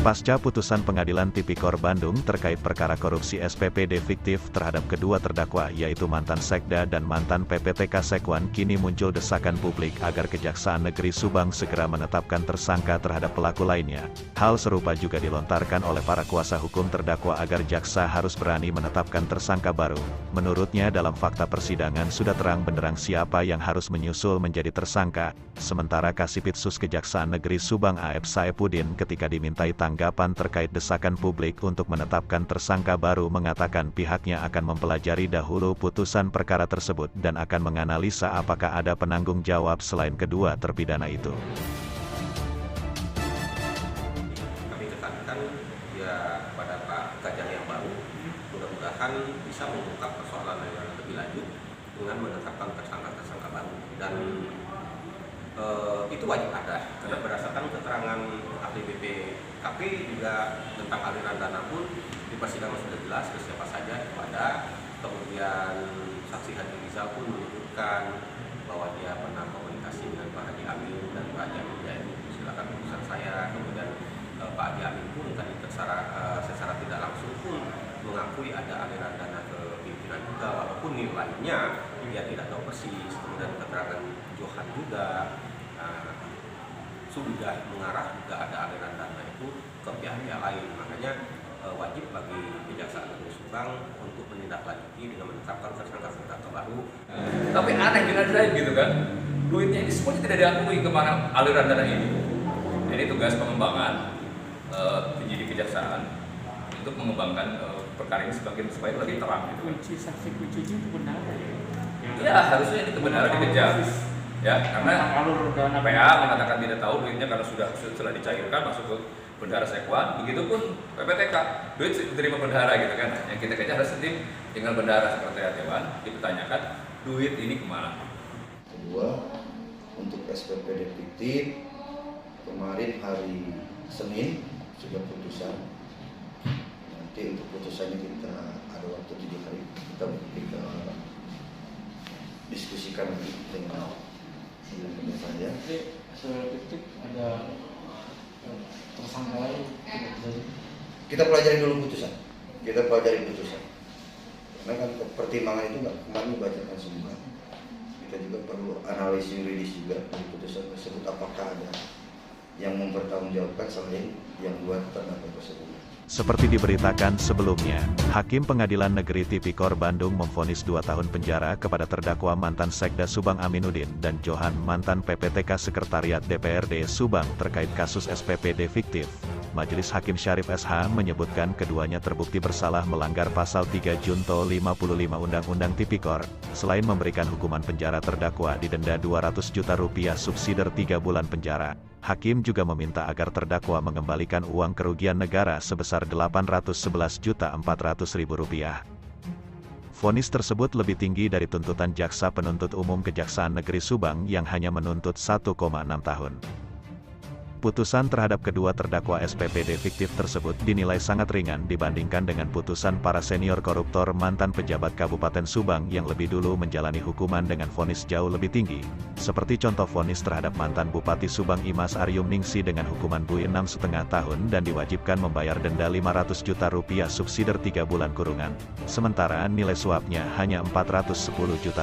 Pasca putusan Pengadilan Tipikor Bandung terkait perkara korupsi SPPD fiktif terhadap kedua terdakwa yaitu mantan Sekda dan mantan PPTK Sekwan, kini muncul desakan publik agar Kejaksaan Negeri Subang segera menetapkan tersangka terhadap pelaku lainnya. Hal serupa juga dilontarkan oleh para kuasa hukum terdakwa agar jaksa harus berani menetapkan tersangka baru. Menurutnya dalam fakta persidangan sudah terang benderang siapa yang harus menyusul menjadi tersangka, sementara Kasipitsus Kejaksaan Negeri Subang A.F. Saipudin ketika dimintai tanggapan terkait desakan publik untuk menetapkan tersangka baru mengatakan pihaknya akan mempelajari dahulu putusan perkara tersebut dan akan menganalisa apakah ada penanggung jawab selain kedua terpidana itu. Kami tekankan ya kepada Pak Kajang yang baru, mudah-mudahan bisa mengungkap persoalan yang lebih lanjut dengan menetapkan tersangka-tersangka baru, dan itu wajib ada karena berdasarkan keterangan ahli BPKP juga tentang aliran dana pun di persidangan sudah jelas ke siapa saja itu ada. Kemudian saksi Haji Rizal pun menyebutkan bahwa dia pernah komunikasi dengan Pak Haji Amin dan Pak Haji Amin ya ini silakan urusan saya. Kemudian Pak Haji Amin pun tadi secara tidak langsung pun mengakui ada aliran dana ke pimpinan juga walaupun nilainya dia tidak tahu persis. Kemudian keterangan Johan juga sudah mengarah juga ada aliran dana itu ke pihak-pihak lain. Makanya wajib bagi Kejaksaan Negeri Subang untuk menindaklanjuti dengan menetapkan tersangka-tersangka baru. Tapi aneh dengan saya gitu kan, duitnya ini semuanya tidak diakui kemana aliran dana ini. Ini tugas pengembangan penyidik kejaksaan untuk mengembangkan perkara ini supaya lebih terang. Gitu. Kunci saksi kuncinya itu benar ya? Ya harusnya ini kebenaran dikejar. Ya, karena PA mengatakan tidak tahu duitnya karena setelah dicairkan masuk ke bendahara Sekwan, begitupun PPTK duit diterima bendahara gitu kan. Yang kita kejar harus tinggal bendahara sekretariat Dewan dipertanyakan duit ini kemana. Kedua, untuk SPPD fiktif kemarin hari Senin sudah putusan. Nanti untuk putusannya kita ada waktu 7 hari kita diskusikan lagi dengan saya. Jadi fiktif ada tersangka lain. Kita pelajari dulu putusan. Karena kan pertimbangan itu nggak kemarin dibacakan semua. Kita juga perlu analisis yuridis juga dari putusan tersebut apakah ada yang mempertanggungjawabkan selain yang buat terdakwa tersebut. Seperti diberitakan sebelumnya, Hakim Pengadilan Negeri Tipikor Bandung memvonis 2 tahun penjara kepada terdakwa mantan Sekda Subang Aminuddin dan Johan mantan PPTK Sekretariat DPRD Subang terkait kasus SPPD fiktif. Majelis Hakim Syarif SH menyebutkan keduanya terbukti bersalah melanggar pasal 3 Junto 55 Undang-Undang Tipikor. Selain memberikan hukuman penjara terdakwa didenda Rp200 juta subsidiar 3 bulan penjara. Hakim juga meminta agar terdakwa mengembalikan uang kerugian negara sebesar Rp811.400.000. Vonis tersebut lebih tinggi dari tuntutan Jaksa Penuntut Umum Kejaksaan Negeri Subang yang hanya menuntut 1,6 tahun. Putusan terhadap kedua terdakwa SPPD fiktif tersebut dinilai sangat ringan dibandingkan dengan putusan para senior koruptor mantan pejabat Kabupaten Subang yang lebih dulu menjalani hukuman dengan vonis jauh lebih tinggi. Seperti contoh vonis terhadap mantan Bupati Subang Imas Aryum Ningsi dengan hukuman buih 6,5 tahun dan diwajibkan membayar denda Rp500 juta subsidiar 3 bulan kurungan. Sementara nilai suapnya hanya Rp410 juta.